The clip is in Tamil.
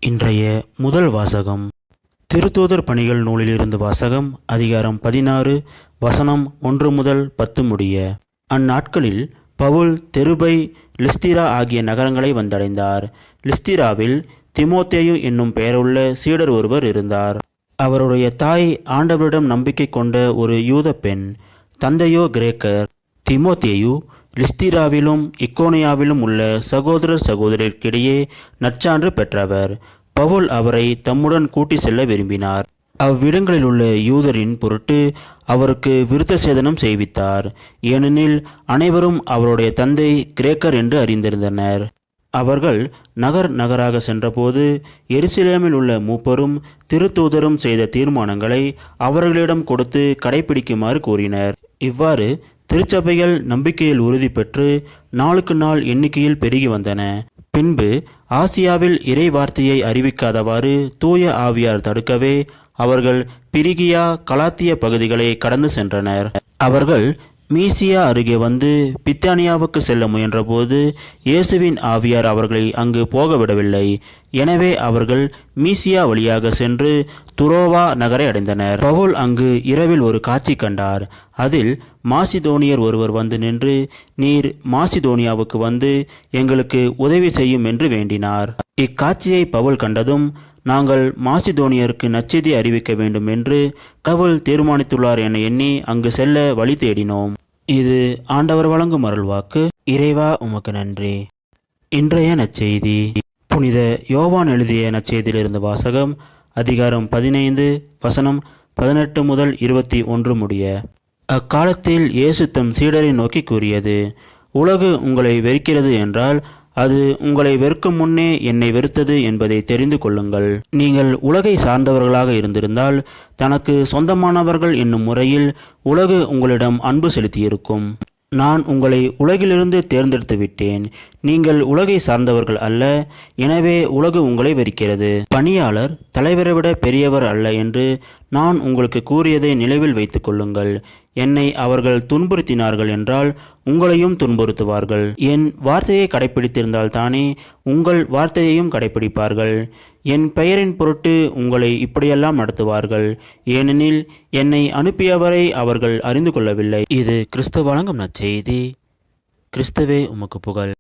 இன்றைய முதல் வாசகம் திருத்தூதர் பணிகள் நூலிலிருந்து வாசகம். அதிகாரம் 16 வசனம் 1 முதல் 10 முடிய. அந்நாட்களில் பவுல் தெருபை, லிஸ்திரா ஆகிய நகரங்களை வந்தடைந்தார். லிஸ்திராவில் தீமோத்தேயு என்னும் பெயருள்ள சீடர் ஒருவர் இருந்தார். அவருடைய தாய் ஆண்டவரிடம் நம்பிக்கை கொண்ட ஒரு யூத பெண், தந்தையோ கிரேக்கர். தீமோத்தேயு லிஸ்திராவிலும் இக்கோனியாவிலும் உள்ள சகோதரர் சகோதரிகளிடையே நற்சான்று பெற்றவர். பவுல் அவரை தம்முடன் கூட்டி செல்ல விரும்பினார். அவ்விடங்களில் உள்ள யூதரின் பொருட்டு அவருக்கு விருத்த சேதனம் செய்வித்தார். ஏனெனில் அனைவரும் அவருடைய தந்தை கிரேக்கர் என்று அறிந்திருந்தனர். அவர்கள் நகர் நகராக சென்றபோது எருசலேமில் உள்ள மூப்பரும் திருத்தூதரும் செய்த தீர்மானங்களை அவர்களிடம் கொடுத்து கடைபிடிக்குமாறு கூறினர். இவ்வாறு திருச்சபைகள் நம்பிக்கையில் உறுதி பெற்று நாளுக்கு நாள் எண்ணிக்கையில் பெருகி வந்தன. பின்பு ஆசியாவில் இறை வார்த்தையை அறிவிக்காதவாறு தூய ஆவியார் தடுக்கவே அவர்கள் பிரிகியா, கலாத்திய பகுதிகளை கடந்து சென்றனர். அவர்கள் மீசியா அருகே வந்து பித்தானியாவுக்கு செல்ல முயன்றபோது இயேசுவின் ஆவியார் அவர்களை அங்கு போக விடவில்லை. எனவே அவர்கள் மீசியா வழியாக சென்று துரோவா நகரை அடைந்தனர். பவுல் அங்கு இரவில் ஒரு காட்சி கண்டார். அதில் மாசிதோனியர் ஒருவர் வந்து நின்று, நீர் மாசிதோனியாவுக்கு வந்து எங்களுக்கு உதவி செய்யும் என்று வேண்டினார். இக்காட்சியை பவுல் கண்டதும், நாங்கள் மாசிதோனியருக்கு நற்செய்தி அறிவிக்க வேண்டும் என்று பவுல் தீர்மானித்துள்ளார் என எண்ணி அங்கு செல்ல வழி தேடினோம். இது ஆண்டவர் வழங்கும் அருள்வாக்கு. இறைவா உமக்கு நன்றி. இன்றைய நற்செய்தி புனித யோவான் எழுதிய நற்செய்தியிலிருந்து வாசகம். அதிகாரம் 15 வசனம் 18 முதல் 21 முடிய. அக்காலத்தில் இயேசு தம் சீடரை நோக்கி கூறியது, உலகு உங்களை வெறுக்கிறது என்றால் அது உங்களை வெறுக்கும் முன்னே என்னை வெறுத்தது என்பதை தெரிந்து கொள்ளுங்கள். நீங்கள் உலகை சார்ந்தவர்களாக இருந்திருந்தால் தனக்கு சொந்தமானவர்கள் என்னும் முறையில் உலகு உங்களிடம் அன்பு செலுத்தியிருக்கும். நான் உங்களை உலகிலிருந்து தேர்ந்தெடுத்து விட்டேன். நீங்கள் உலகை சார்ந்தவர்கள் அல்ல, எனவே உலகு உங்களை வெறுக்கிறது. பணியாளர் தலைவரை விட பெரியவர் அல்ல என்று நான் உங்களுக்கு கூறியதை நினைவில் வைத்துக் கொள்ளுங்கள். என்னை அவர்கள் துன்புறுத்தினார்கள் என்றால் உங்களையும் துன்புறுத்துவார்கள். என் வார்த்தையை கடைப்பிடித்திருந்தால் தானே உங்கள் வார்த்தையையும் கடைப்பிடிப்பார்கள். என் பெயரின் பொருட்டு உங்களை இப்படியெல்லாம் நடத்துவார்கள். ஏனெனில் என்னை அனுப்பியவரை அவர்கள் அறிந்து கொள்ளவில்லை. இது கிறிஸ்து வழங்கும் நற்செய்தி. கிறிஸ்துவே உமக்கு புகழ்.